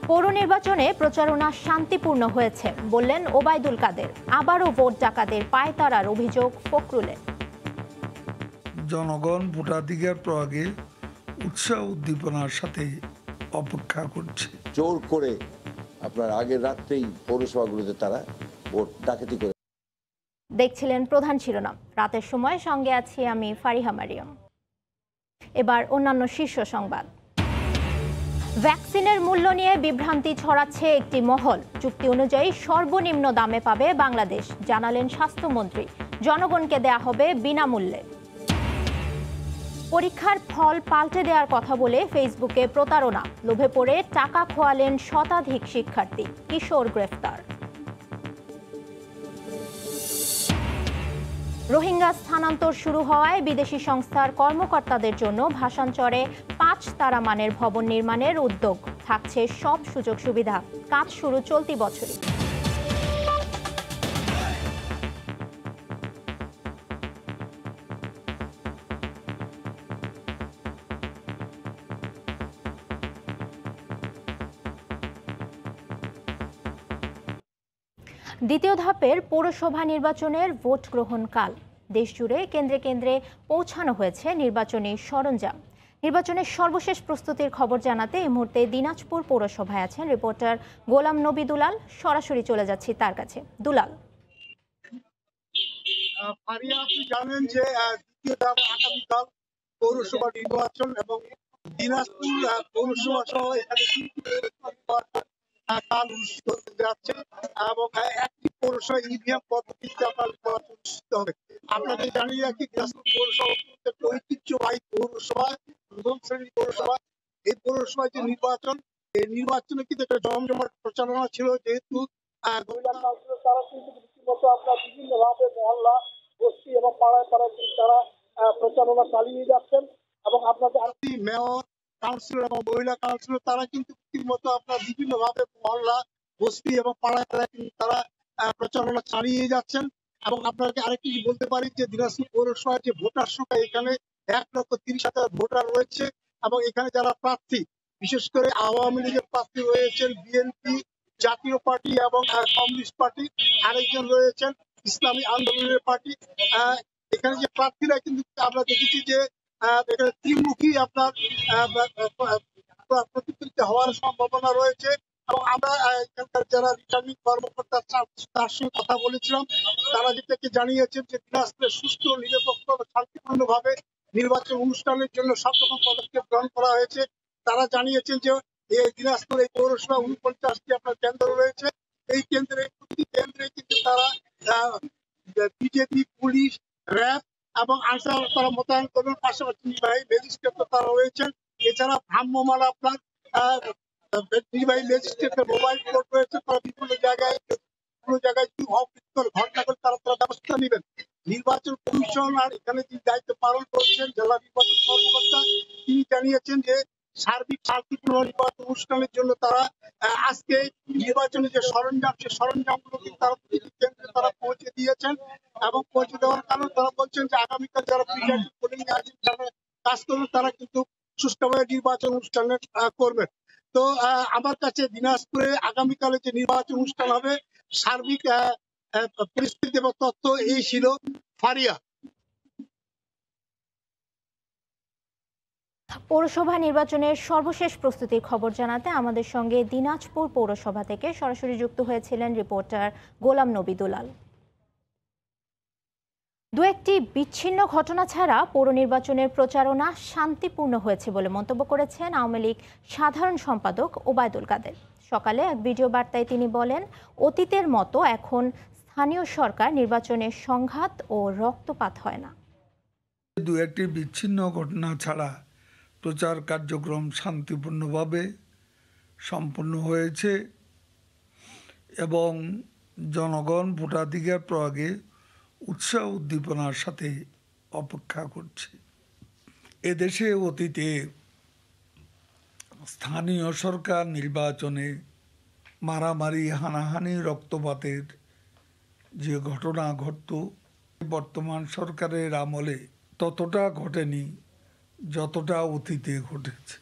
পৌর নির্বাচনে প্রচারণা শান্তিপূর্ণ হয়েছে বললেন ওবায়দুল কাদের। আবারও ভোট ডাকাতের পায়তারার অভিযোগ ফখরুলের। জনগণ ভোটাধিকার প্রয়োগে উৎসাহ উদ্দীপনার সাথে অপেক্ষা করছে। জোর করে আপনার আগের রাত্রেই পৌরসভাগুলোতে তারা ভোট ডাকাতি করে। দেখছিলেন প্রধান শিরোনাম, রাতের সময় সঙ্গে আছি আমি ফারিহা মারিয়াম। এবার অন্যান্য শীর্ষ সংবাদ। ভ্যাকসিনের মূল্য নিয়ে বিভ্রান্তি ছড়াচ্ছে একটি মহল। চুক্তি অনুযায়ী সর্বনিম্ন দামে পাবে বাংলাদেশ, জানালেন স্বাস্থ্যমন্ত্রী। জনগণকে দেয়া হবে বিনামূল্যে। পরীক্ষার ফল পাল্টে দেওয়ার কথা বলে ফেসবুকে প্রতারণা, লোভে পড়ে টাকা খোয়ালেন শতাধিক শিক্ষার্থী, কিশোর গ্রেফতার। রোহিঙ্গা স্থানান্তর শুরু হওয়ায় বিদেশি সংস্থার কর্মকর্তাদের জন্য ভাসানচরে 5 তারা মানের ভবন নির্মাণের উদ্যোগ। থাকছে সব সুযোগ সুবিধা, কাজ শুরু চলতি বছরই। দ্বিতীয় ধাপের পৌরসভা নির্বাচনের ভোট গ্রহণ কাল। দেশজুড়ে কেন্দ্রে কেন্দ্রে পৌঁছানো হয়েছে নির্বাচনী সরঞ্জাম। নির্বাচনের সর্বশেষ প্রস্তুতির খবর জানাতে এই মুহূর্তে দিনাজপুর পৌরসভায় আছেন রিপোর্টার গোলাম নবী দুলাল। সরাসরি চলে যাচ্ছি তার কাছে। দুলাল, আপনি জানেন যে দ্বিতীয় ধাপ আগামীকাল পৌরসভা নির্বাচন এবং দিনাজপুর পৌরসভা সহ এখানে কাল অনুষ্ঠিত হতে যাচ্ছে এবং একটি পৌরসভা ইভিএম পদ্ধতিতে আপনার নির্বাচন অনুষ্ঠিত হবে। আপনাদের জানিয়ে রাখি, দিনাজপুর পৌরসভা ঐতিহ্যবাহী পৌরসভা, প্রথম শ্রেণীর পৌরসভা। এই পৌরসভায় যে নির্বাচন, এই নির্বাচনে কিন্তু একটা জমজমাট প্রচারণা ছিল, যেহেতু তারা কিন্তু রীতিমতো আপনার বিভিন্ন ভাবে মহল্লা, বস্তি এবং পাড়ায় পাড়ায় কিন্তু তারা প্রচারণা চালিয়ে যাচ্ছেন এবং আপনাদের মেয়র, কাউন্সিলর এবং মহিলা কাউন্সিলর তারা কিন্তু রীতিমতো আপনার বিভিন্ন ভাবে মহল্লা, বস্তি এবং পাড়ায় পাড়ায় কিন্তু তারা প্রচারণা চালিয়ে যাচ্ছেন। এবং আপনাকে আরেকটি বলতে পারি যে দিনাজপুর পৌরসভার যে ভোটার সংখ্যা, এখানে 1,30,000 ভোটার রয়েছে এবং এখানে যারা প্রার্থী, বিশেষ করে আওয়ামী লীগের প্রার্থী রয়েছেন, বিএনপি, জাতীয় পার্টি এবং কমিউনিস্ট পার্টি, আরেকজন রয়েছেন ইসলামী আন্দোলনের পার্টি। এখানে যে প্রার্থীরা কিন্তু আমরা দেখেছি যে এখানে ত্রিমুখী আপনার প্রতিদ্বন্দ্বিতা হওয়ার সম্ভাবনা রয়েছে এবং আমরা এখানকার যারা রিটার্নিং কর্মকর্তা তার সঙ্গে কথা বলেছিলাম। তারা যেটাকে জানিয়েছেন যে দিনাজপুরে সুষ্ঠু, নিরপেক্ষ ও শান্তিপূর্ণভাবে নির্বাচন অনুষ্ঠানের জন্য সব রকম পদক্ষেপ গ্রহণ করা হয়েছে। তারা জানিয়েছেন যে এই দিনাজপুর এই পৌরসভা 49টি আপনার কেন্দ্র রয়েছে। এই কেন্দ্রে প্রতিটি কেন্দ্রে কিন্তু তারা বিজেপি, পুলিশ, র্যাব এবং আনসার তারা মোতায়েন করবেন। পাশাপাশি নির্বাহী ম্যাজিস্ট্রেট তারা রয়েছেন। এছাড়া ভ্রাম্যমাণ আপনার নির্বাহী ম্যাজিস্ট্রেটের মোবাইল কোর্ট রয়েছে। তারা বিভিন্ন জায়গায় যদি ঘটনা করে তারা ব্যবস্থা নেবেন। নির্বাচন কমিশন আর এখানে যে দায়িত্ব পালন করছেন জেলা নির্বাচন কর্মকর্তা, তিনি জানিয়েছেন যে সার্বিক শান্তিপূর্ণ নির্বাচন অনুষ্ঠানের জন্য তারা আজকে নির্বাচনের যে সরঞ্জাম, সে সরঞ্জামগুলো তারা কেন্দ্রে তারা পৌঁছে দিয়েছেন এবং পৌঁছে দেওয়ার কারণে তারা বলছেন যে আগামীকাল যারা প্রিজাইডিং পোলিং আছেন, যারা কাজ করবেন, তারা কিন্তু সুষ্ঠুভাবে নির্বাচন অনুষ্ঠান করবেন। তো আমার কাছে দিনাজপুরে আগামীকালে যে নির্বাচন অনুষ্ঠান হবে, সার্বিক পরিস্থিতি এবং তথ্য এই ছিল। ফারিয়া। পৌরসভা নির্বাচনের সর্বশেষ প্রস্তুতির খবর জানাতে আমাদের সঙ্গে দিনাজপুর পৌরসভা থেকে সরাসরি যুক্ত হয়েছিলেন রিপোর্টার গোলাম নবী দুলাল। দু একটি বিচ্ছিন্ন ঘটনা ছাড়া পৌর নির্বাচনের প্রচারণা শান্তিপূর্ণ হয়েছে বলে মন্তব্য করেছেন আওয়ামী লীগ সাধারণ সম্পাদক ওবায়দুল কাদের। সকালে এক ভিডিও বার্তায় তিনি বলেন, অতীতের মতো এখন স্থানীয় সরকার নির্বাচনে সংঘাত ও রক্তপাত হয় না। দু একটি বিচ্ছিন্ন ঘটনা ছাড়া প্রচার কার্যক্রম শান্তিপূর্ণভাবে সম্পন্ন হয়েছে এবং জনগণ ভোটাধিকার প্রয়োগে উৎসাহ উদ্দীপনার সাথে অপেক্ষা করছে। এদেশে অতীতে স্থানীয় সরকার নির্বাচনে মারামারি, হানাহানি, রক্তপাতের যে ঘটনা ঘটত, বর্তমান সরকারের আমলে ততটা ঘটেনি যতটা অতীতে ঘটেছে।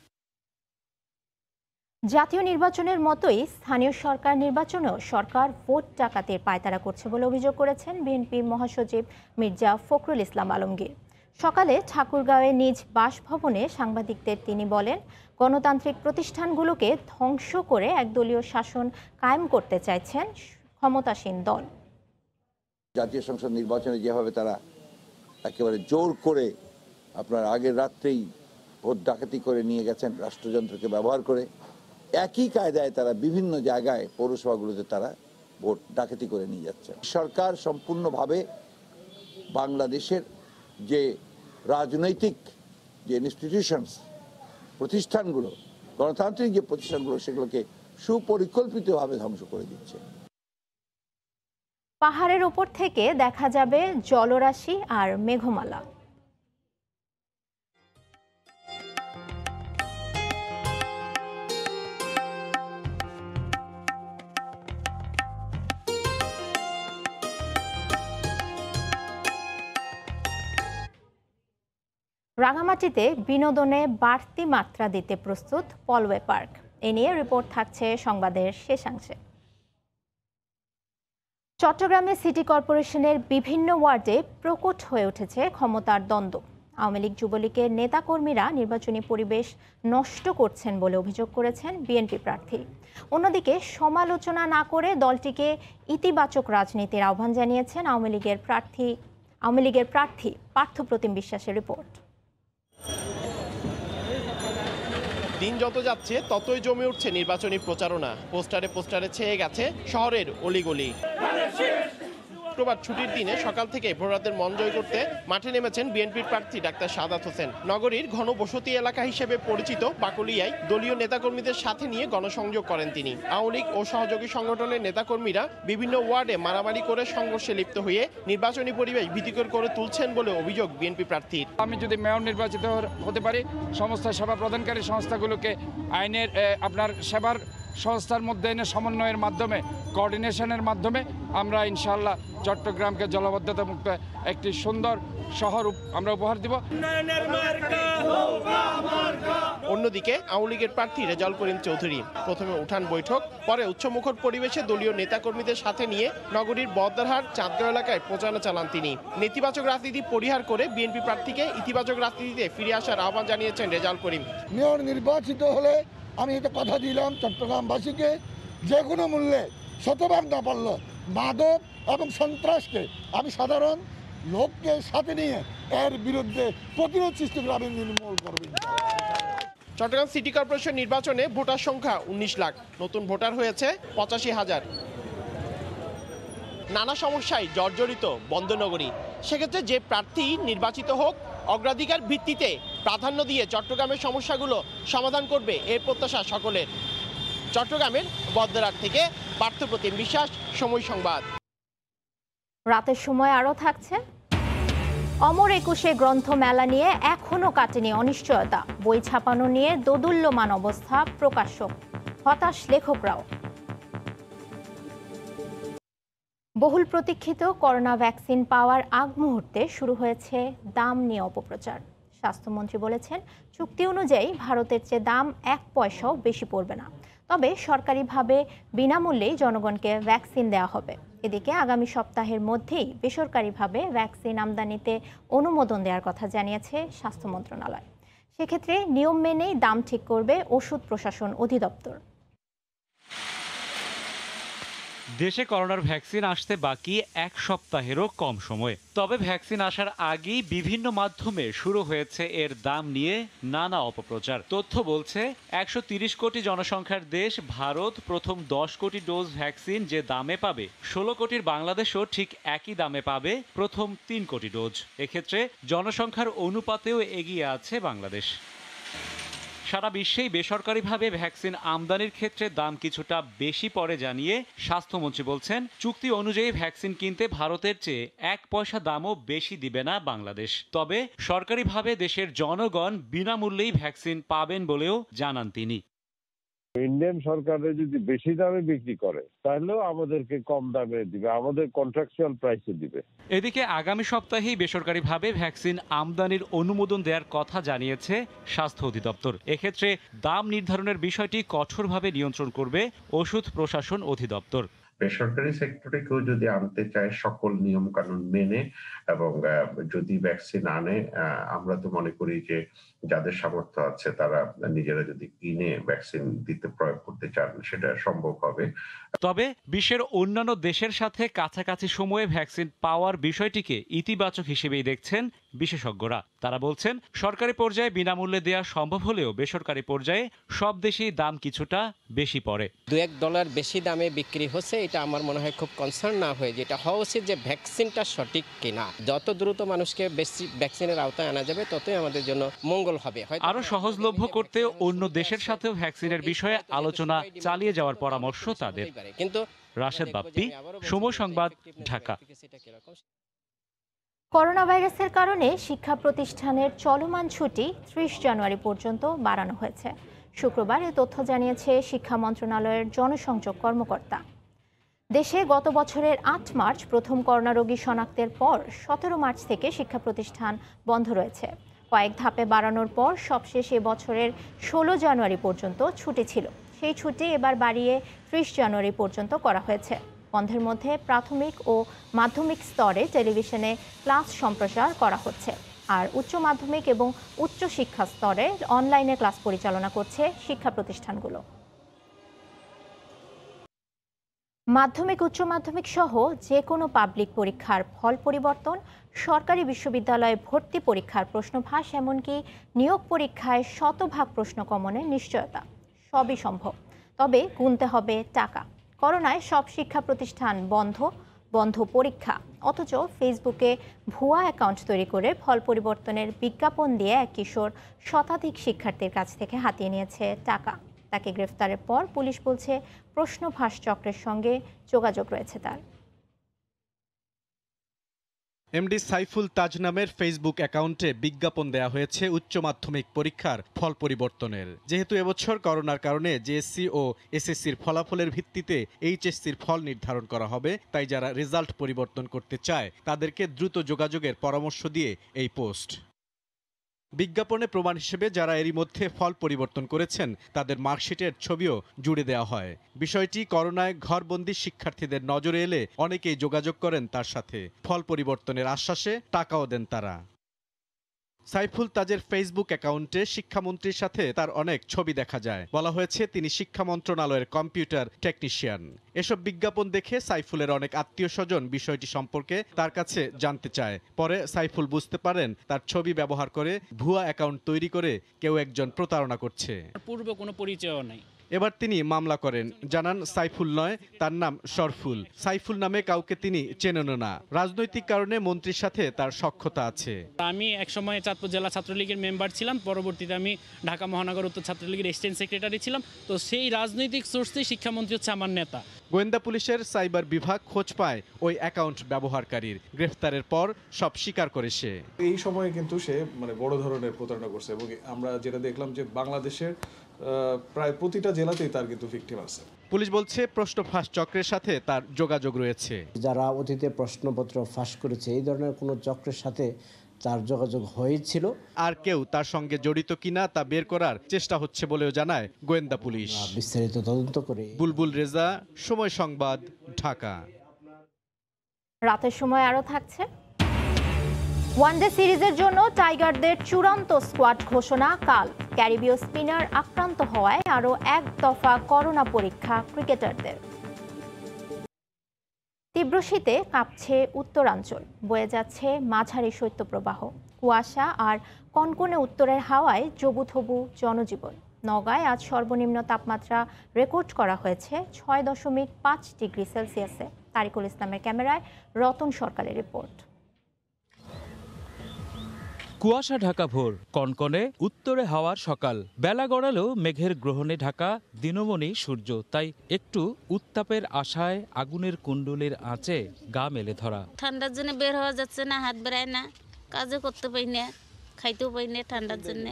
জাতীয় নির্বাচনের মতোই স্থানীয় সরকার নির্বাচনেও সরকার ভোট ডাকাতির পায়তারা করছে বলে অভিযোগ করেছেন বিএনপির মহাসচিব মির্জা ফখরুল ইসলাম আলমগীর। সকালে ঠাকুরগাঁওয়ে নিজ বাসভবনে সাংবাদিকদের তিনি বলেন, গণতান্ত্রিক প্রতিষ্ঠানগুলোকে ধ্বংস করে একদলীয় শাসন কায়েম করতে চাইছেন ক্ষমতাসীন দল। জাতীয় সংসদ নির্বাচনে যেভাবে তারা একেবারে জোর করে আপনার আগের রাত্রেই ভোট ডাকাতি করে নিয়ে গেছেন, রাষ্ট্রযন্ত্রকে ব্যবহার করে একই কায়দায় তারা বিভিন্ন জায়গায় পৌরসভাগুলোতে তারা ভোট ডাকাতি করে নিয়ে যাচ্ছে। সরকার সম্পূর্ণভাবে বাংলাদেশের যে রাজনৈতিক যে ইনস্টিটিউশনস, প্রতিষ্ঠানগুলো, গণতান্ত্রিক যে প্রতিষ্ঠানগুলো, সেগুলোকে সুপরিকল্পিতভাবে ধ্বংস করে দিচ্ছে। পাহাড়ের উপর থেকে দেখা যাবে জলরাশি আর মেঘমালা। রাঙামাটিতে বিনোদনে বাড়তি মাত্রা দিতে প্রস্তুত পলওয়ে পার্ক। এ নিয়ে রিপোর্ট থাকছে সংবাদের শেষাংশে। চট্টগ্রামে সিটি কর্পোরেশনের বিভিন্ন ওয়ার্ডে প্রকট হয়ে উঠেছে ক্ষমতার দ্বন্দ্ব। আওয়ামী লীগ যুবলীগের নেতাকর্মীরা নির্বাচনী পরিবেশ নষ্ট করছেন বলে অভিযোগ করেছেন বিএনপি প্রার্থী। অন্যদিকে সমালোচনা না করে দলটিকে ইতিবাচক রাজনীতির আহ্বান জানিয়েছেন আওয়ামী লীগের প্রার্থী পার্থপ্রতিম বিশ্বাসের রিপোর্ট। দিন যত যাচ্ছে ততই জমে উঠছে নির্বাচনী প্রচারণা। পোস্টারে পোস্টারে ছেয়ে গেছে শহরের অলিগলি। শুক্রবার ছুটির দিনে সকাল থেকে ভোটারদের মন জয় করতে মাঠে নেমেছেন বিএনপির প্রার্থী ডাক্তার সাদাত হোসেন। নগরীর ঘনবসতি এলাকা হিসেবে পরিচিত বাকলিয়ায় দলীয় নেতাকর্মীদের সাথে নিয়ে গণসংযোগ করেন তিনি। আওয়ামী লীগ ও সহযোগী সংগঠনের নেতাকর্মীরা বিভিন্ন ওয়ার্ডে মারামারি করে সংঘর্ষে লিপ্ত হয়ে নির্বাচনী পরিবেশ ভীতিকর করে তুলছেন বলে অভিযোগ বিএনপি প্রার্থীর। আমি যদি মেয়র নির্বাচিত হতে পারি, সমস্ত সেবা প্রদানকারী সংস্থাগুলোকে আইনের আপনার সেবার সংস্থার মধ্যে এনে সমন্বয়ের মাধ্যমে, কোঅর্ডিনেশনের মাধ্যমে আমরা ইনশাআল্লাহ চট্টগ্রামকে জলাবদ্ধতা মুক্ত একটি সুন্দর শহর আমরা উপহার দিব। অন্যদিকে আওয়ামী লীগের প্রার্থী রেজাউল করিম চৌধুরী প্রথমে উঠান বৈঠক, পরে উচ্চমুখর পরিবেশে দলীয় নেতাকর্মীদের সাথে নিয়ে নগরীর বদ্দারহাট চাঁদগাঁও এলাকায় প্রচারণা চালান তিনি। নেতিবাচক রাজনীতি পরিহার করে বিএনপি প্রার্থীকে ইতিবাচক রাজনীতিতে ফিরে আসার আহ্বান জানিয়েছেন রেজাউল করিম। মেয়র নির্বাচিত হলে আমি এটা কথা দিলাম চট্টগ্রামবাসীকে, যে কোনো মূল্যে শতভাগ না পারল মাদক এবং সন্ত্রাসকে আমি সাধারণ লোককে সাথে নিয়ে এর বিরুদ্ধে প্রতিরোধ সৃষ্টি করে আমি নির্মূল করব। চট্টগ্রাম সিটি কর্পোরেশন নির্বাচনে ভোটার সংখ্যা 19 লাখ, নতুন ভোটার হয়েছে 85,000। নানা সমস্যায় জর্জরিত বন্দরনগরী। সেক্ষেত্রে যে প্রার্থী নির্বাচিত হোক, অগ্রাধিকার ভিত্তিতে প্রাধান্য দিয়ে চট্টগ্রামের সমস্যাগুলো সমাধান করবে এর প্রত্যাশা সকলের। চট্টগ্রামের বদ্দারহাট থেকে পার্থপ্রতিম বিশ্বাস, সময় সংবাদ। রাতের সময় আরও থাকছে অমর একুশে গ্রন্থ মেলা নিয়ে এখনও কাটেনি অনিশ্চয়তা। বই ছাপানো নিয়ে দোদুল্যমান অবস্থা প্রকাশক, হতাশ লেখকরাও। বহুল প্রতীক্ষিত করোনা ভ্যাকসিন পাওয়ার আগ মুহূর্তে শুরু হয়েছে দাম নিয়ে অপপ্রচার। স্বাস্থ্যমন্ত্রী বলেছেন, চুক্তি অনুযায়ী ভারতের চেয়ে দাম 1 পয়সাও বেশি পড়বে না, তবে সরকারিভাবে বিনামূল্যেই জনগণকে ভ্যাকসিন দেওয়া হবে। এদিকে আগামী সপ্তাহের মধ্যেই বেসরকারিভাবে ভ্যাকসিন আমদানিতে অনুমোদন দেওয়ার কথা জানিয়েছে স্বাস্থ্য মন্ত্রণালয়। সেক্ষেত্রে নিয়ম মেনেই দাম ঠিক করবে ওষুধ প্রশাসন অধিদপ্তর। দেশে করোনার ভ্যাকসিন আসতে বাকি 1 সপ্তাহেরও কম সময়। তবে ভ্যাকসিন আসার আগেই বিভিন্ন মাধ্যমে শুরু হয়েছে এর দাম নিয়ে নানা অপপ্রচার। তথ্য বলছে 130 কোটি জনসংখ্যার দেশ ভারত প্রথম 10 কোটি ডোজ ভ্যাকসিন যে দামে পাবে, 16 কোটির বাংলাদেশও ঠিক একই দামে পাবে প্রথম 3 কোটি ডোজ। এক্ষেত্রে জনসংখ্যার অনুপাতেও এগিয়ে আছে বাংলাদেশ। সারা বিশ্বেই বেসরকারিভাবে ভ্যাকসিন আমদানির ক্ষেত্রে দাম কিছুটা বেশি পড়ে জানিয়ে স্বাস্থ্যমন্ত্রী বলছেন, চুক্তি অনুযায়ী ভ্যাকসিন কিনতে ভারতের চেয়ে 1 পয়সা দামও বেশি দিবে না বাংলাদেশ। তবে সরকারিভাবে দেশের জনগণ বিনামূল্যেই ভ্যাকসিন পাবেন বলেও জানান তিনি। ইন্ডিয়ান সরকারের যদি বেশি দামে বিক্রি করে তাহলেও আমাদেরকে কম দামে দিবে, আমাদের কন্ট্রাকচুয়াল প্রাইসে দিবে। এদিকে আগামী সপ্তাহেই বেসরকারিভাবে ভ্যাকসিন আমদানির অনুমোদন দেওয়ার কথা জানিয়েছে স্বাস্থ্য অধিদপ্তর। এক্ষেত্রে দাম নির্ধারণের বিষয়টি কঠোরভাবে নিয়ন্ত্রণ করবে ওষুধ প্রশাসন অধিদপ্তর। বেসরকারি সেক্টরে কেউ যদি আনতে চায় সকল নিয়ম কানুন মেনে এবং যদি ভ্যাকসিন আনে, আমরা তো মনে করি যে যাদের সামর্থ্য আছে তারা নিজেরা যদি কিনে ভ্যাকসিন দিতে প্রয়োগ করতে চান সেটা সম্ভব হবে। তবে বিশ্বের অন্যান্য দেশের সাথে কাছাকাছি সময়ে ভ্যাকসিন পাওয়ার বিষয়টিকে ইতিবাচক হিসেবেই দেখছেন বিশেষজ্ঞরা। তারা বলছেন সরকারি পর্যায়ে বিনামূল্যে দেওয়া সম্ভব হলেও বেসরকারি পর্যায়ে সব দেশেই দাম কিছুটা বেশি পড়ে। $1 বেশি দামে বিক্রি হচ্ছে, এটা আমার মনে হয় খুব কনসার্ন না হয়ে যেটা হওয়া উচিত যে ভ্যাকসিনটা সঠিক কিনা। যত দ্রুত মানুষকে বেশি ভ্যাকসিনের আওতায় আনা যাবে ততই আমাদের জন্য মঙ্গল হবে। আরো সহজলভ্য করতে অন্য দেশের সাথেও ভ্যাকসিনের বিষয়ে আলোচনা চালিয়ে যাওয়ার পরামর্শ তাদের। কিন্তু রাশেদ বাপ্পি, সময় সংবাদ, ঢাকা। করোনা ভাইরাসের কারণে শিক্ষা প্রতিষ্ঠানের চলমান ছুটি 30 জানুয়ারি পর্যন্ত বাড়ানো হয়েছে। শুক্রবার এ তথ্য জানিয়েছে শিক্ষা মন্ত্রণালয়ের জনসংযোগ কর্মকর্তা। দেশে গত বছরের 8 মার্চ প্রথম করোনা রোগী শনাক্তের পর 17 মার্চ থেকে শিক্ষা প্রতিষ্ঠান বন্ধ রয়েছে। কয়েক ধাপে বাড়ানোর পর সবশেষ এ বছরের 16 জানুয়ারি পর্যন্ত ছুটি ছিল। সেই ছুটি এবার বাড়িয়ে 30 জানুয়ারি পর্যন্ত করা হয়েছে। বন্ধের মধ্যে প্রাথমিক ও মাধ্যমিক স্তরে টেলিভিশনে ক্লাস সম্প্রচার করা হচ্ছে, আর উচ্চ মাধ্যমিক এবং উচ্চ শিক্ষা স্তরে অনলাইনে ক্লাস পরিচালনা করছে শিক্ষা প্রতিষ্ঠানগুলো। মাধ্যমিক, উচ্চ মাধ্যমিক সহ যে কোনো পাবলিক পরীক্ষার ফল পরিবর্তন, সরকারি বিশ্ববিদ্যালয়ে ভর্তি পরীক্ষার প্রশ্নভাস, এমনকি নিয়োগ পরীক্ষায় 100% প্রশ্ন কমনের নিশ্চয়তা সবই সম্ভব, তবে গুনতে হবে টাকা। করোনায় সব শিক্ষা প্রতিষ্ঠান বন্ধ পরীক্ষা, অথচ ফেসবুকে ভুয়া অ্যাকাউন্ট তৈরি করে ফল পরিবর্তনের বিজ্ঞাপন দিয়ে এক কিশোর শতাধিক শিক্ষার্থীর কাছ থেকে হাতিয়ে নিয়েছে টাকা। তাকে গ্রেফতারের পর পুলিশ বলছে প্রশ্নভাস চক্রের সঙ্গে যোগাযোগ রয়েছে তার। এমডি সাইফুল তাজ নামের ফেসবুক অ্যাকাউন্টে বিজ্ঞাপন দেয়া হয়েছে উচ্চ মাধ্যমিক পরীক্ষার ফল পরিবর্তনের। যেহেতু এবছর করোনার কারণে জেএসসি ও এসএসসির ফলাফলের ভিত্তিতে এইচএসসির ফল নির্ধারণ করা হবে, তাই যারা রেজাল্ট পরিবর্তন করতে চায় তাদেরকে দ্রুত যোগাযোগের পরামর্শ দিয়ে এই পোস্ট। বিজ্ঞাপনে প্রমাণ হিসেবে যারা এরই মধ্যে ফল পরিবর্তন করেছেন তাদের মার্কশিটের ছবিও জুড়ে দেওয়া হয়। বিষয়টি করোনায় ঘরবন্দি শিক্ষার্থীদের নজরে এলে অনেকেই যোগাযোগ করেন তার সাথে। ফল পরিবর্তনের আশ্বাসে টাকাও দেন তারা। সাইফুল তাজের ফেসবুক অ্যাকাউন্টে শিক্ষামন্ত্রীর সাথে তার অনেক ছবি দেখা যায়। বলা হয়েছে তিনি শিক্ষা মন্ত্রণালয়ের কম্পিউটার টেকনিশিয়ান। এসব বিজ্ঞাপন দেখে সাইফুলের অনেক আত্মীয় স্বজন বিষয়টি সম্পর্কে তার কাছে জানতে চায়। পরে সাইফুল বুঝতে পারেন তার ছবি ব্যবহার করে ভুয়া অ্যাকাউন্ট তৈরি করে কেউ একজন প্রতারণা করছে। পূর্বে কোনো পরিচয় নাই। এবার তিনি মামলা করেন। জানান সাইফুল নয়, তার নাম শরফুল। সাইফুল নামে কাউকে তিনি চেনেন না। রাজনৈতিক কারণে মন্ত্রীর সাথে তার সখ্যতা আছে। আমি একসময় চাঁদপুর জেলা ছাত্রলীগের মেম্বার ছিলাম, পরবর্তীতে আমি ঢাকা মহানগর উত্তর ছাত্রলীগের এক্সচেঞ্জ সেক্রেটারি ছিলাম। তো সেই রাজনৈতিক সোর্সেই শিক্ষামন্ত্রী হচ্ছে আমার নেতা। গোয়েন্দা পুলিশের সাইবার বিভাগ খোঁজ পায় ওই অ্যাকাউন্ট ব্যবহারকারীর। গ্রেফতারের পর সব স্বীকার করে সে। এই সময়ে কিন্তু সে বড় ধরনের প্রতারণা করছে, এবং আমরা যেটা দেখলাম যে বাংলাদেশের প্রায় প্রতিটা জেলাতেই তার কিন্তু ভিকটিম আছে। পুলিশ বলছে প্রশ্নফাঁস চক্রের সাথে তার যোগাযোগ রয়েছে। যারা অতীতে প্রশ্নপত্র ফাঁস করেছে এই ধরনের কোনো চক্রের সাথে তার যোগাযোগ হয়েছিল। আর কেউ তার সঙ্গে জড়িত কিনা তা বের করার চেষ্টা হচ্ছে বলেও জানায় গোয়েন্দা পুলিশ। বিস্তারিত তদন্ত করে। বুলবুল রেজা, সময় সংবাদ, ঢাকা। রাতের সময় আরও থাকছে ওয়ানডে সিরিজের জন্য টাইগারদের চূড়ান্ত স্কোয়াড ঘোষণা কাল। ক্যারিবীয় স্পিনার আক্রান্ত হওয়ায় আরও এক দফা করোনা পরীক্ষা ক্রিকেটারদের। তীব্র শীতে কাঁপছে উত্তরাঞ্চল, বয়ে যাচ্ছে মাঝারি শৈত্যপ্রবাহ। কুয়াশা আর কনকনে উত্তরের হাওয়ায় জবুথবু জনজীবন। নওগাঁয় আজ সর্বনিম্ন তাপমাত্রা রেকর্ড করা হয়েছে 6.5 ডিগ্রি সেলসিয়াসে। তারিকুল ইসলামের ক্যামেরায় রতন সরকারের রিপোর্ট। কুয়াশা ঢাকা ভোর, কনকনে উত্তরে হাওয়ার সকাল। বেলা গড়ালেও মেঘের গ্রহণে ঢাকা দিনমণি সূর্য, তাই একটু উত্তাপের আশায় আগুনের কুণ্ডলের আঁচে গা মেলে ধরা। ঠান্ডার জন্য বের হওয়া যাচ্ছে না, হাত বেড়ায় না, কাজও করতে পারি না, খাইতেও পারি না ঠান্ডার জন্য।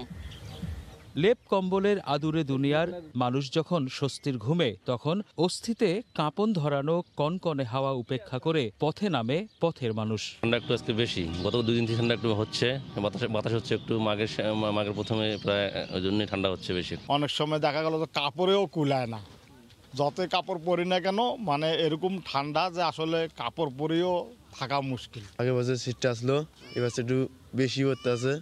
লেপ কম্বলের আদুরে দুনিয়ার মানুষ যখন স্বস্তির ঘুমে, তখন অস্থিতে কাঁপন ধরানো কনকনে হাওয়া উপেক্ষা করে পথে নামে পথের মানুষ। ঠান্ডা একটু আজকে বেশি, গত 2 দিন থেকে ঠান্ডা একটু হচ্ছে, বাতাস হচ্ছে একটু, মাঘের প্রথমে প্রায় ওই জন্যই ঠান্ডা হচ্ছে বেশি। অনেক সময় দেখা গেল যে কাপড়েও কুলায় না, যতই কাপড় পরি না কেন, মানে এরকম ঠান্ডা যে আসলে কাপড় পরেও থাকা মুশকিল। আগের বছর শীতটা আসলো, এবার একটু বেশি করতে আছে,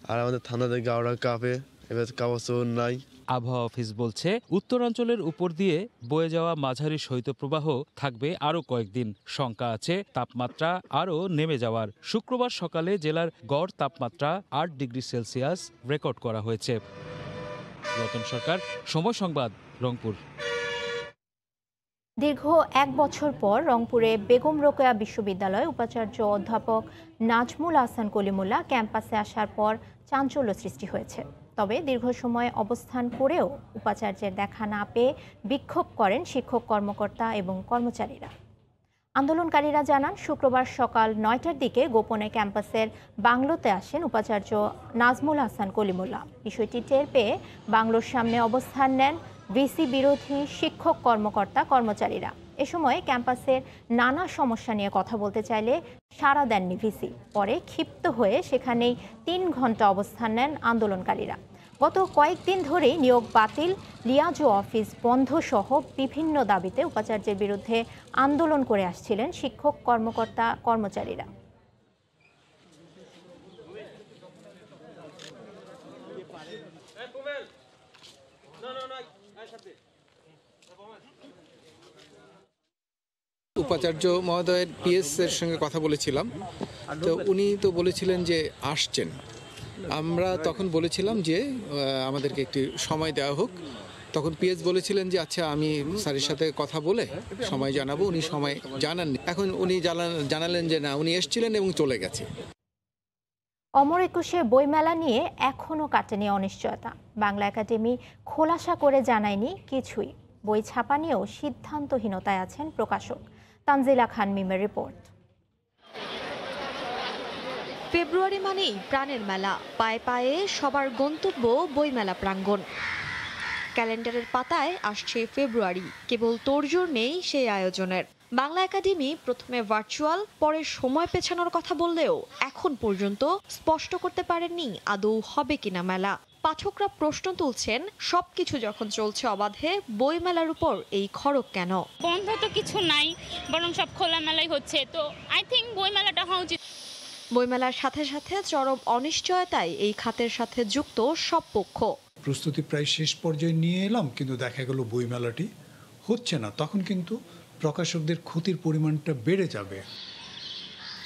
আর আমাদের ঠান্ডাতে গাওড়া কাঁপে, এবার কাপড় চোপড় নাই। আবহাওয়া অফিস বলছে উত্তরাঞ্চলের উপর দিয়ে বয়ে যাওয়া মাঝারি শৈত্যপ্রবাহ থাকবে আরও কয়েকদিন। শঙ্কা আছে তাপমাত্রা আরও নেমে যাওয়ার। শুক্রবার সকালে জেলার গড় তাপমাত্রা 8 ডিগ্রি সেলসিয়াস রেকর্ড করা হয়েছে। রতন সরকার, সময় সংবাদ, রংপুর। দীর্ঘ 1 বছর পর রংপুরে বেগম রোকেয়া বিশ্ববিদ্যালয়ে উপাচার্য অধ্যাপক নাজমুল হাসান কলিমুল্লাহ ক্যাম্পাসে আসার পর চাঞ্চল্য সৃষ্টি হয়েছে। তবে দীর্ঘ সময় অবস্থান করেও উপাচার্যের দেখা না পেয়ে বিক্ষোভ করেন শিক্ষক কর্মকর্তা এবং কর্মচারীরা। আন্দোলনকারীরা জানান, শুক্রবার সকাল 9টার দিকে গোপনে ক্যাম্পাসের বাংলোতে আসেন উপাচার্য নাজমুল হাসান কলিমুল্লাহ। বিষয়টি টের পেয়ে বাংলোর সামনে অবস্থান নেন ভিসি বিরোধী শিক্ষক কর্মকর্তা কর্মচারীরা। এ সময় ক্যাম্পাসের নানা সমস্যা নিয়ে কথা বলতে চাইলে সাড়া দেননি ভিসি। পরে ক্ষিপ্ত হয়ে সেখানেই 3 ঘন্টা অবস্থান নেন আন্দোলনকারীরা। গত কয়েকদিন ধরেই নিয়োগ বাতিল, লিয়াজো অফিস বন্ধ সহ বিভিন্ন দাবিতে উপাচার্যের বিরুদ্ধে আন্দোলন করে আসছিলেন শিক্ষক কর্মকর্তা কর্মচারীরা। উপাচার্য মহোদয়ের পিএস এর সঙ্গে কথা বলেছিলাম, তো উনি তো বলেছিলেন যে আসছেন। আমরা তখন বলেছিলাম যে আমাদেরকে একটু সময় দেওয়া হোক। তখন পিএস বলেছিলেন যে আচ্ছা আমি স্যারের সাথে কথা বলে সময় জানাবো। উনি সময় জানাননি। এখন উনি জানালেন যে না, উনি এসেছিলেন এবং চলে গেছে। অমর একুশে বইমেলা নিয়ে এখনও কাটেনি অনিশ্চয়তা। বাংলা একাডেমি খোলাসা করে জানায়নি কিছুই। বই ছাপা নিয়েও সিদ্ধান্তহীনতায় আছেন প্রকাশক। তানজিলা খান মিমের রিপোর্ট। ফেব্রুয়ারি মানেই প্রাণের মেলা, পায়ে পায়ে সবার গন্তব্য বইমেলা প্রাঙ্গণ। ক্যালেন্ডারের পাতায় আসছে ফেব্রুয়ারি, কেবল তোড়জোড় নেই সেই আয়োজনের। বাংলা একাডেমি প্রথমে ভার্চুয়াল, পরে সময় পেছানোর কথা বললেও এখন পর্যন্ত স্পষ্ট করতে পারেননি আদৌ হবে কিনা মেলা। পাঠকরা প্রশ্ন তুলছেন, সবকিছু যখন চলছে অবাধে, বইমেলার উপর এই খড়ক কেন? বন্ধ তো কিছু নাই, বরং সব খোলা মেলাই হচ্ছে, তো আই থিঙ্ক বইমেলাটা হওয়া উচিত। বইমেলার সাথে সাথে চরম অনিশ্চয়তায় এই খাতের সাথে যুক্ত সব পক্ষ। প্রস্তুতি প্রায় শেষ পর্যায়ে নিয়ে এলাম, কিন্তু দেখা গেল বইমেলাটি হচ্ছে না। তখন কিন্তু প্রকাশকদের ক্ষতির পরিমাণটা বেড়ে যাবে।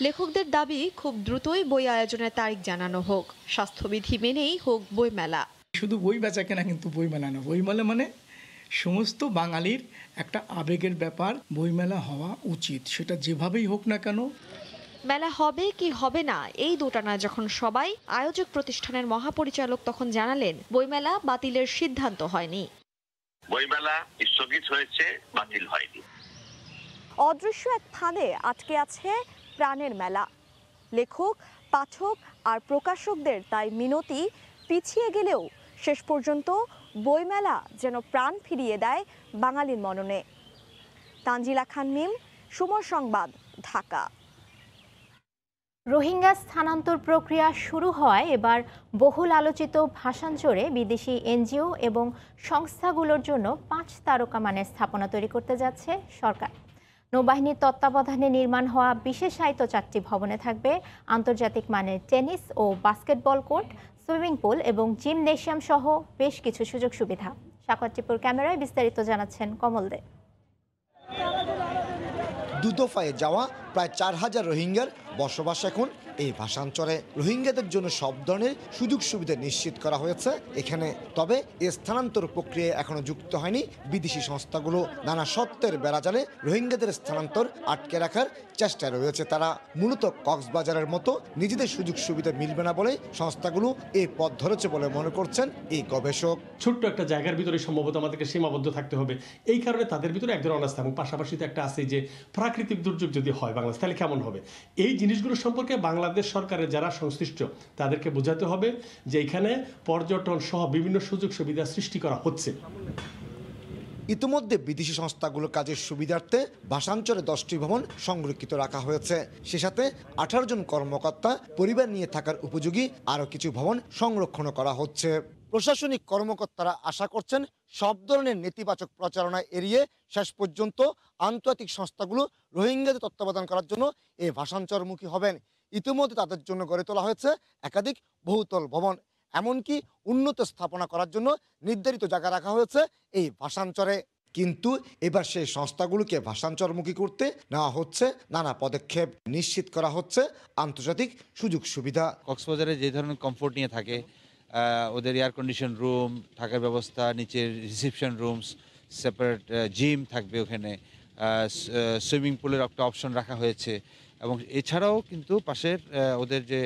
লেখকদের দাবি খুব দ্রুতই বই আয়োজনের তারিখ জানানো হোক, স্বাস্থ্যবিধি মেনেই হোক বইমেলা। শুধু বই বেচা কেনা কিন্তু বইমেলা না। বইমেলা মানে সমস্ত বাঙালির একটা আবেগের ব্যাপার। বইমেলা হওয়া উচিত, সেটা যেভাবেই হোক না কেন। মেলা হবে কি হবে না এই দোটানা যখন সবাই, আয়োজক প্রতিষ্ঠানের মহাপরিচালক তখন জানালেন বইমেলা বাতিলের সিদ্ধান্ত হয়নি। বইমেলা স্থগিত হয়েছে, বাতিল হয়নি। অদৃশ্য এক ফাঁদে আটকে আছে প্রাণের মেলা। লেখক, পাঠক আর প্রকাশকদের তাই মিনতি, পিছিয়ে গেলেও শেষ পর্যন্ত বইমেলা যেন প্রাণ ফিরিয়ে দেয় বাঙালির মননে। তানজিলা খান মিম, সময় সংবাদ, ঢাকা। রোহিঙ্গা স্থানান্তর প্রক্রিয়া শুরু হয় এবার বহুল আলোচিত ভাসানচরে বিদেশি এনজিও এবং সংস্থাগুলোর জন্য 5 তারকা মানের স্থাপনা তৈরি করতে যাচ্ছে সরকার। নৌবাহিনীর তত্ত্বাবধানে নির্মাণ হওয়া বিশেষায়িত 4টি ভবনে থাকবে আন্তর্জাতিক মানের টেনিস ও বাস্কেটবল কোর্ট, সুইমিং পুল এবং জিমনেশিয়াম সহ বেশ কিছু সুযোগ সুবিধা। সাকওয়াত টিপুর ক্যামেরায় বিস্তারিত জানাচ্ছেন কমল দে। দুদফায় যাওয়া প্রায় 4000 রোহিঙ্গার বসবাস এখন এই ভাসানচরে। রোহিঙ্গাদের জন্য সব ধরনের সুযোগ সুবিধা নিশ্চিত করা হয়েছে এখানে। তবে এ স্থানান্তর প্রক্রিয়ায় এখনো যুক্ত হয়নি বিদেশি সংস্থাগুলো। নানা সত্ত্বের বেড়াজালে রোহিঙ্গাদের স্থানান্তর আটকে রাখার চেষ্টায় রয়েছে তারা। মূলত কক্সবাজারের মতো নিজেদের সুযোগ সুবিধা মিলবে না বলে সংস্থাগুলো এই পথ ধরেছে বলে মনে করছেন এই গবেষক। ছোট্ট একটা জায়গার ভিতরে সম্ভবত আমাদেরকে সীমাবদ্ধ থাকতে হবে, এই কারণে তাদের ভিতরে এক ধরনের অনাস্থা। এবং পাশাপাশি তো একটা আছে যে প্রাকৃতিক দুর্যোগ যদি হয় বাংলাদেশ, তাহলে কেমন হবে? এই জিনিসগুলো সম্পর্কে বাংলাদেশ বাংলাদেশ সরকারের যারা সংশ্লিষ্ট তাদেরকে বোঝাতে হবে যে এখানে পর্যটন সহ বিভিন্ন সুযোগ সুবিধা সৃষ্টি করা হচ্ছে। ইতিমধ্যে বিদেশি সংস্থাগুলোর কাজের সুবিধার্থে ভাষাঞ্চলে 10টি ভবন সংরক্ষিত রাখা হয়েছে। সে সাথে 18 জন কর্মকর্তা পরিবার নিয়ে থাকার উপযোগী আরও কিছু ভবন সংরক্ষণ করা হচ্ছে। প্রশাসনিক কর্মকর্তারা আশা করছেন সব ধরনের নেতিবাচক প্রচারণা এড়িয়ে শেষ পর্যন্ত আন্তর্জাতিক সংস্থাগুলো রোহিঙ্গাদের তত্ত্বাবধান করার জন্য এই ভাষাঞ্চরমুখী হবেন। ইতিমধ্যে তাদের জন্য গড়ে তোলা হয়েছে একাধিক বহুতল ভবন, এমনকি উন্নত স্থাপনা করার জন্য নির্ধারিত জায়গা রাখা হয়েছে এই ভাষাঞ্চরে। কিন্তু এবার সেই সংস্থাগুলোকে ভাষাঞ্চরমুখী করতে নেওয়া হচ্ছে নানা পদক্ষেপ। নিশ্চিত করা হচ্ছে আন্তর্জাতিক সুযোগ সুবিধা। কক্সবাজারে যে ধরনের কমফোর্ট নিয়ে থাকে, ওদের এয়ার কন্ডিশন রুম, থাকার ব্যবস্থা, নিচের রিসেপশন রুমস, সেপারেট জিম থাকবে, ওখানে সুইমিং পুলের একটা অপশন রাখা হয়েছে, এবং এছাড়াও কিন্তু পাশের ওদের যে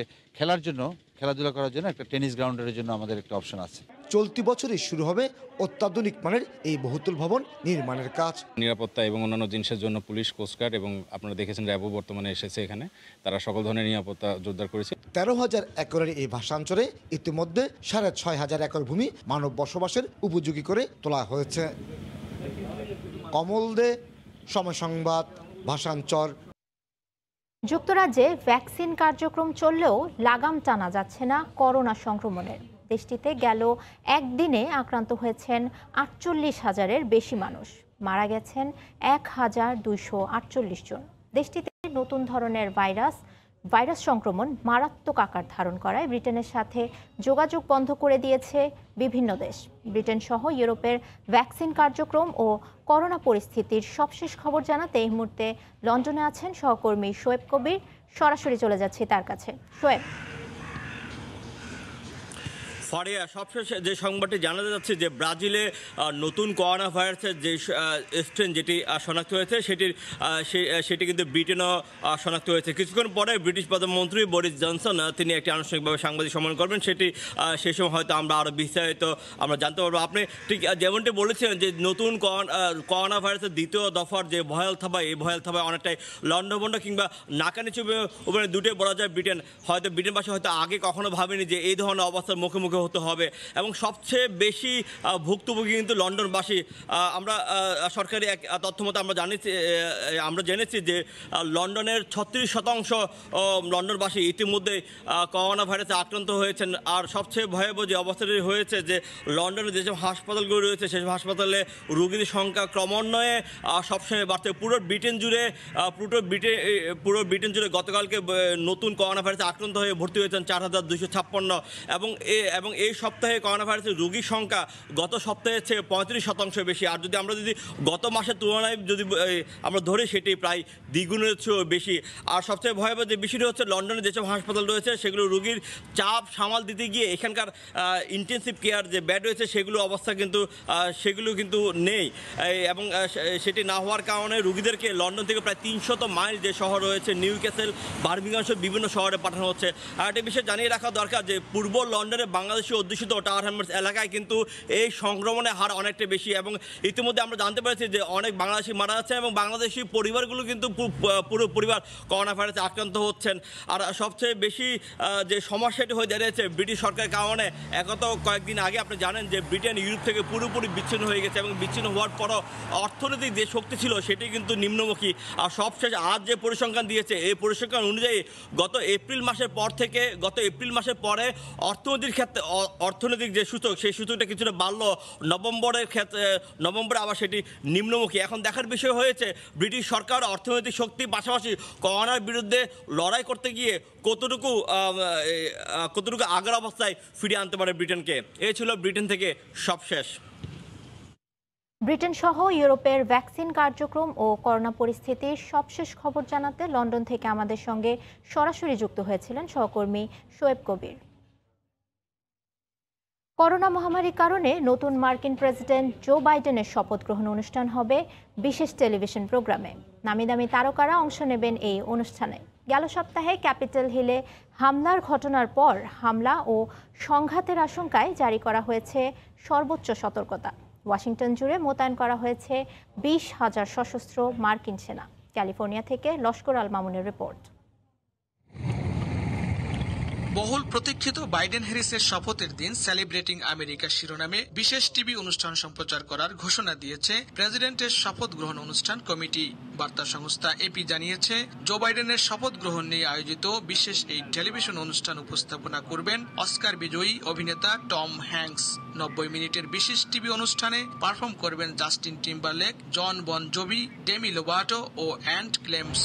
খেলাধুলা করার জন্য একটা টেনিস গ্রাউন্ডের জন্য আমাদের একটা অপশন আছে। চলতি বছরই শুরু হবে অত্যাধুনিক মানের এই বহুতল ভবন নির্মাণের কাজ। নিরাপত্তা এবং অন্যান্য জিনিসের জন্য পুলিশ, কোস্টগার্ড এবং আপনারা দেখেছেন র্যাবও বর্তমানে এসেছে এখানে, তারা সকল ধরনের নিরাপত্তা জোরদার করেছে। 13,000 একরের এই ভাষাঞ্চলে ইতিমধ্যে 6,500 একর ভূমি মানব বসবাসের উপযোগী করে তোলা হয়েছে। কমল দে, সময় সংবাদ, ভাষাঞ্চর। যুক্তরাজ্যে ভ্যাকসিন কার্যক্রম চললেও লাগাম টানা যাচ্ছে না করোনা সংক্রমণের। দেশটিতে গেল একদিনে আক্রান্ত হয়েছেন 48,000-এর বেশি মানুষ, মারা গেছেন 1,248 জন। দেশটিতে নতুন ধরনের ভাইরাস সংক্রমণ মারাত্মক আকার ধারণ করায় ব্রিটেনের সাথে যোগাযোগ বন্ধ করে দিয়েছে বিভিন্ন দেশ। ব্রিটেন সহ ইউরোপের ভ্যাকসিন কার্যক্রম ও করোনা পরিস্থিতির সবশেষ খবর জানাতে এই মুহূর্তে লন্ডনে আছেন সহকর্মী শোয়েব কবির। সরাসরি চলে যাচ্ছে তার কাছে। শোয়েব, ফারিয়া, সবশেষ যে সংবাদটি জানা যাচ্ছে যে ব্রাজিলে নতুন করোনা ভাইরাসের যে স্ট্রেন যেটি শনাক্ত হয়েছে সেটি কিন্তু ব্রিটেনও শনাক্ত হয়েছে। কিছুক্ষণ পরে ব্রিটিশ প্রধানমন্ত্রী বরিস জনসন তিনি একটি আনুষ্ঠানিকভাবে সাংবাদিক সম্মেলন করবেন, সেই সময় হয়তো আমরা আরও বিস্তারিত আমরা জানতে পারবো। আপনি ঠিক যেমনটি বলেছিলেন যে নতুন করোনা ভাইরাসের দ্বিতীয় দফার যে ভয়াল থাবায়, এই ভয়াল থাবায় অনেকটাই লন্ডভন্ড কিংবা নাকানি চুপে উপরে দুটোই বলা যায় ব্রিটেনবাসী হয়তো আগে কখনো ভাবেনি যে এই ধরনের অবস্থার মুখোমুখি হতে হবে, এবং সবচেয়ে বেশি ভুক্তভোগী কিন্তু লন্ডনবাসী। আমরা সরকারি এক তথ্য মতো আমরা জেনেছি যে লন্ডনের 36% লন্ডনবাসী ইতিমধ্যে করোনা ভাইরাসে আক্রান্ত হয়েছেন। আর সবচেয়ে ভয়াবহ যে অবস্থাটি হয়েছে যে লন্ডনের যেসব হাসপাতালগুলো রয়েছে সেসব হাসপাতালে রোগীদের সংখ্যা ক্রমান্বয়ে সবসময় বাড়ছে। পুরো ব্রিটেন জুড়ে গতকালকে নতুন করোনা ভাইরাসে আক্রান্ত হয়ে ভর্তি হয়েছেন 4,256, এবং এই সপ্তাহে করোনা ভাইরাসের রোগীর সংখ্যা গত সপ্তাহের চেয়ে 35% বেশি। আর আমরা যদি গত মাসের তুলনায় যদি আমরা ধরি সেটি প্রায় দ্বিগুণের চেয়েও বেশি। আর সবচেয়ে ভয়াবহ যে বিষয়টি হচ্ছে লন্ডনে যেসব হাসপাতাল রয়েছে সেগুলো রোগীর চাপ সামাল দিতে গিয়ে এখানকার ইন্টেন্সিভ কেয়ার যে বেড রয়েছে সেগুলো অবস্থা সেগুলো কিন্তু নেই, এবং সেটি না হওয়ার কারণে রোগীদেরকে লন্ডন থেকে প্রায় 300 মাইল যে শহর রয়েছে নিউক্যাসল, বার্মিংহাম সহ বিভিন্ন শহরে পাঠানো হচ্ছে। আর একটা বিষয় জানিয়ে রাখা দরকার যে পূর্ব লন্ডনে বাংলাদেশি অধ্যুষিত টাওয়ার হ্যামলেটস এলাকায় কিন্তু এই সংক্রমণের হার অনেকটা বেশি, এবং ইতিমধ্যে আমরা জানতে পেরেছি যে অনেক বাংলাদেশি মারা যাচ্ছেন এবং বাংলাদেশি পরিবারগুলো কিন্তু পুরো পরিবার করোনা ভাইরাসে আক্রান্ত হচ্ছেন। আর সবচেয়ে বেশি যে সমস্যাটি হয়ে দাঁড়িয়েছে ব্রিটিশ সরকারের কারণে, কয়েকদিন আগে আপনি জানেন যে ব্রিটেন ইউরোপ থেকে পুরোপুরি বিচ্ছিন্ন হয়ে গেছে, এবং বিচ্ছিন্ন হওয়ার পরও অর্থনৈতিক যে শক্তি ছিল সেটি কিন্তু নিম্নমুখী। আর সবশেষ আজ যে পরিসংখ্যান দিয়েছে এই পরিসংখ্যান অনুযায়ী গত এপ্রিল মাসের পরে অর্থনৈতিক যে সূচক সেই সূচকটা কিছুটা বাড়লো। নভেম্বরে আবার সেটি নিম্নমুখী। এখন দেখার বিষয় হয়েছে ব্রিটিশ সরকার অর্থনৈতিক শক্তির পাশাপাশি করোনার বিরুদ্ধে লড়াই করতে গিয়ে কতটুকু আগের অবস্থায় ফিরিয়ে আনতে পারে ব্রিটেনকে। এই ছিল ব্রিটেন থেকে সবশেষ। ব্রিটেন সহ ইউরোপের ভ্যাকসিন কার্যক্রম ও করোনা পরিস্থিতির সবশেষ খবর জানাতে লন্ডন থেকে আমাদের সঙ্গে সরাসরি যুক্ত হয়েছিলেন সহকর্মী শোয়েব কবির। করোনা মহামারীর কারণে নতুন মার্কিন প্রেসিডেন্ট জো বাইডেনের শপথ গ্রহণ অনুষ্ঠান হবে বিশেষ টেলিভিশন প্রোগ্রামে। নামি দামি তারকারা অংশ নেবেন এই অনুষ্ঠানে। গেল সপ্তাহে ক্যাপিটল হিলে হামলার ঘটনার পর হামলা ও সংঘাতের আশঙ্কায় জারি করা হয়েছে সর্বোচ্চ সতর্কতা। ওয়াশিংটন জুড়ে মোতায়েন করা হয়েছে 20,000 সশস্ত্র মার্কিন সেনা। ক্যালিফোর্নিয়া থেকে লস্কর আল মামুনের রিপোর্ট। বহুল প্রতীক্ষিত বাইডেন হ্যারিসের শপথের দিন সেলিব্রেটিং আমেরিকা শিরোনামে বিশেষ টিভি অনুষ্ঠান সম্প্রচার করার ঘোষণা দিয়েছে প্রেসিডেন্টের শপথ গ্রহণ অনুষ্ঠান কমিটি। বার্তা সংস্থা এপি জানিয়েছে, জো বাইডেনের শপথ গ্রহণ নিয়ে আয়োজিত বিশেষ এই টেলিভিশন অনুষ্ঠান উপস্থাপনা করবেন অস্কার বিজয়ী অভিনেতা টম হ্যাঙ্কস। 90 মিনিটের বিশেষ টিভি অনুষ্ঠানে পারফর্ম করবেন জাস্টিন টিম্বারলেক, জন বন জোভি, ডেমি লোভাটো ও অ্যান্ট ক্লেমস।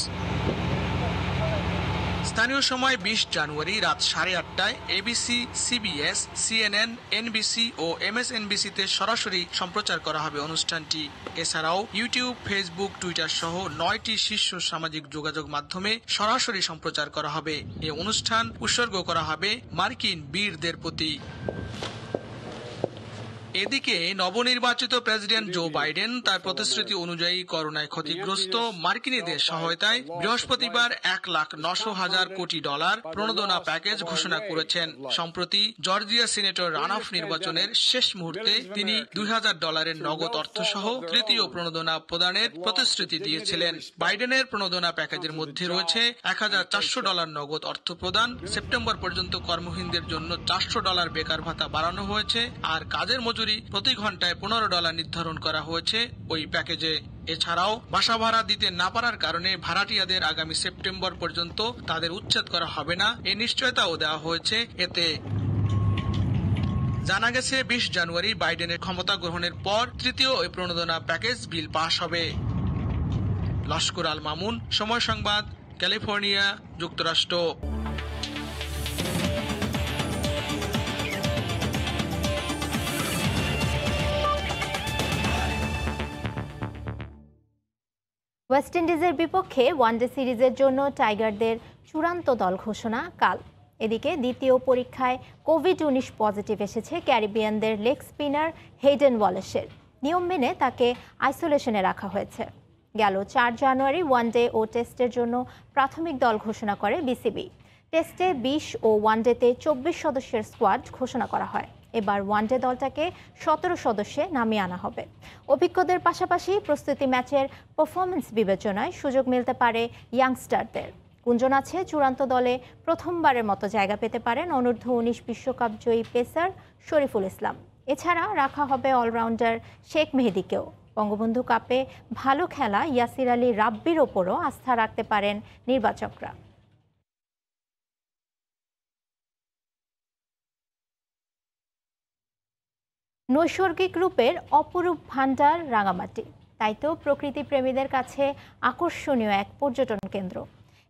স্থানীয় সময় 20 জানুয়ারি রাত 8:30টায় এবিসি, সিবিএস, সিএনএন, এনবিসি ও এমএসএনবিসিতে সরাসরি সম্প্রচার করা হবে অনুষ্ঠানটি। এছাড়াও ইউটিউব, ফেসবুক, টুইটার সহ 9টি শীর্ষ সামাজিক যোগাযোগ মাধ্যমে সরাসরি সম্প্রচার করা হবে। এই অনুষ্ঠান উৎসর্গ করা হবে মার্কিন বীরদের প্রতি। এদিকে নবনির্বাচিত প্রেসিডেন্ট জো বাইডেন তার প্রতিশ্রুতি অনুযায়ী করোনায় ক্ষতিগ্রস্ত মার্কিনীদের সহায়তায় বৃহস্পতিবার $1,09,000 কোটি প্রণোদনা প্যাকেজ ঘোষণা করেছেন। সম্প্রতি জর্জিয়া সিনেটর রানঅফ নির্বাচনের শেষ মুহূর্তে তিনি $2,000 নগদ অর্থসহ তৃতীয় প্রণোদনা প্রদানের প্রতিশ্রুতি দিয়েছিলেন। বাইডেনের প্রণোদনা প্যাকেজের মধ্যে রয়েছে $1,400 নগদ অর্থ প্রদান, সেপ্টেম্বর পর্যন্ত কর্মহীনদের জন্য $400 বেকার ভাতা বাড়ানো হয়েছে, আর কাজের মজুরি প্রতি ঘন্টায় $15 নির্ধারণ করা হয়েছে ওই প্যাকেজে। এছাড়াও বাসা ভাড়া দিতে না পারার কারণে ভাড়াটিয়াদের আগামী সেপ্টেম্বর পর্যন্ত তাদের উচ্ছেদ করা হবে না, এই নিশ্চয়তাও দেওয়া হয়েছে এতে। জানা গেছে 20 জানুয়ারি বাইডেনের ক্ষমতা গ্রহণের পর তৃতীয় ওই প্রণোদনা প্যাকেজ বিল পাশ হবে। লস্কর আল মামুন, সময় সংবাদ, ক্যালিফোর্নিয়া, যুক্তরাষ্ট্র। ওয়েস্ট ইন্ডিজের বিপক্ষে ওয়ানডে সিরিজের জন্য টাইগারদের চূড়ান্ত দল ঘোষণা কাল। এদিকে দ্বিতীয় পরীক্ষায় কোভিড-19 পজিটিভ এসেছে ক্যারিবিয়ানদের লেগ স্পিনার হেডেন ওয়ালেসের। নিয়ম মেনে তাকে আইসোলেশনে রাখা হয়েছে। গেল 4 জানুয়ারি ওয়ানডে ও টেস্টের জন্য প্রাথমিক দল ঘোষণা করে বিসিবি। টেস্টে 20 ও ওয়ানডেতে 24 সদস্যের স্কোয়াড ঘোষণা করা হয়। এবার ওয়ানডে দলটাকে 17 সদস্যে নামিয়ে আনা হবে। অভিজ্ঞদের পাশাপাশি প্রস্তুতি ম্যাচের পারফরমেন্স বিবেচনায় সুযোগ মিলতে পারে ইয়াংস্টারদের। গুঞ্জন আছে চূড়ান্ত দলে প্রথমবারের মতো জায়গা পেতে পারেন অনূর্ধ্ব-19 বিশ্বকাপ জয়ী পেসার শরীফুল ইসলাম। এছাড়া রাখা হবে অলরাউন্ডার শেখ মেহেদীকেও। বঙ্গবন্ধু কাপে ভালো খেলা ইয়াসির আলী রাব্বির ওপরও আস্থা রাখতে পারেন নির্বাচকরা। নৈসর্গিক রূপের অপরূপ ভান্ডার রাঙামাটি, তাই তো প্রকৃতি প্রেমীদের কাছে আকর্ষণীয় এক পর্যটন কেন্দ্র।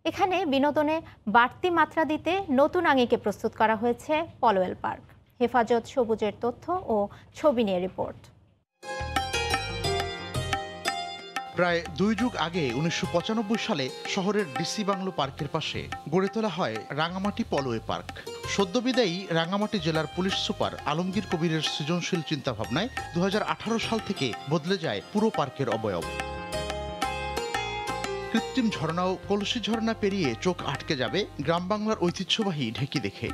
এখানে বিনোদনে বাড়তি মাত্রা দিতে নতুন আঙ্গিকে প্রস্তুত করা হয়েছে পলওয়েল পার্ক। হেফাজত সবুজের তথ্য ও ছবি নিয়ে রিপোর্ট। প্রায় 2 যুগ আগে 1995 সালে শহরের ডিসি বাংলো পার্কের পাশে গড়ে তোলা হয় রাঙামাটি পলওয়ে পার্ক। সদ্যবিদায়ী রাঙামাটি জেলার পুলিশ সুপার আলমগীর কবিরের সৃজনশীল চিন্তাভাবনায় 2018 সাল থেকে বদলে যায় পুরো পার্কের অবয়ব। কৃত্রিম ঝর্ণা ও কলসি ঝর্ণা পেরিয়ে চোখ আটকে যাবে গ্রাম বাংলার ঐতিহ্যবাহী ঢেকি দেখে।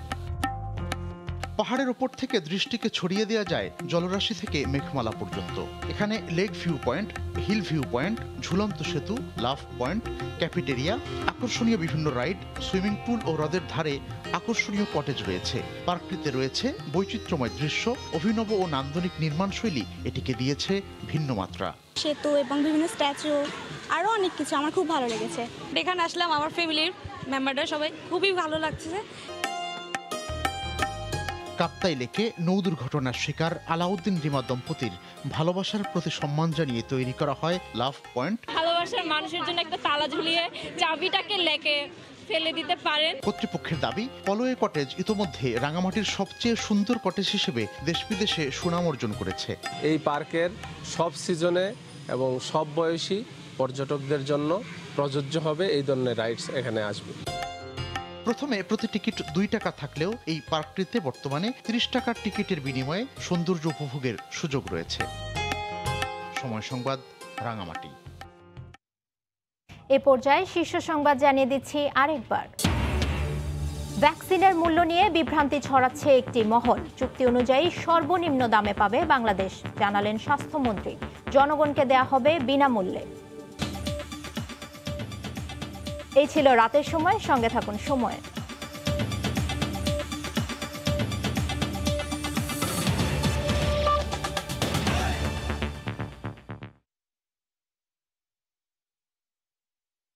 পাহাড়ের ওপর থেকে দৃষ্টিকে ছড়িয়ে দেওয়া যায় জলরাশি থেকে মেঘমালা পর্যন্ত। এখানে lake view point, hill view point, ঝুলন্ত সেতু, লাভ পয়েন্ট, ক্যাফেটেরিয়া, আকর্ষণীয় বিভিন্ন রাইড, সুইমিং পুল ও হ্রদের ধারে আকর্ষণীয় কটেজ রয়েছে। পার্কটিতে রয়েছে বৈচিত্র্যময় দৃশ্য, অভিনব ও নান্দনিক নির্মাণশৈলী এটিকে দিয়েছে ভিন্ন মাত্রা। সেতু এবং বিভিন্ন স্ট্যাচু, আরও অনেক কিছু আমার খুব ভালো লেগেছে। এখানে আসলাম, আমার ফ্যামিলির মেম্বাররা সবাই খুবই ভালো লাগছে। কাপ্তাই লেকে নৌ দুর্ঘটনার শিকার আলাউদ্দিন রিমা দম্পতির ভালোবাসার প্রতি সম্মান জানিয়ে তৈরি করা হয় লাভ পয়েন্ট। ভালোবাসার মানুষের জন্য একটা তালা ঝুলিয়ে চাবিটাকে লেকে ফেলে দিতে পারেন। কর্তৃপক্ষের দাবি, পলওয়ে কটেজ ইতোমধ্যে রাঙামাটির সবচেয়ে সুন্দর কটেজ হিসেবে দেশ বিদেশে সুনাম অর্জন করেছে। এই পার্কের সব সিজনে এবং সব বয়সী পর্যটকদের জন্য প্রযোজ্য হবে এই ধরনের রাইডস এখানে আসবে। প্রথমে প্রতি টিকিট 2 টাকা থাকলেও এই পার্কটিতে বর্তমানে 30 টাকার টিকিটের বিনিময়ে সৌন্দর্য উপভোগের সুযোগ রয়েছে। সময় সংবাদ, রাঙামাটি। এ পর্যায়ে শীর্ষ সংবাদ জানিয়ে দিচ্ছি আরেকবার। ভ্যাকসিনের মূল্য নিয়ে বিভ্রান্তি ছড়াচ্ছে একটি মহল। চুক্তি অনুযায়ী সর্বনিম্ন দামে পাবে বাংলাদেশ, জানালেন স্বাস্থ্যমন্ত্রী। জনগণকে দেয়া হবে বিনামূল্যে। এই ছিল রাতের সময়, সঙ্গে থাকুন সময়।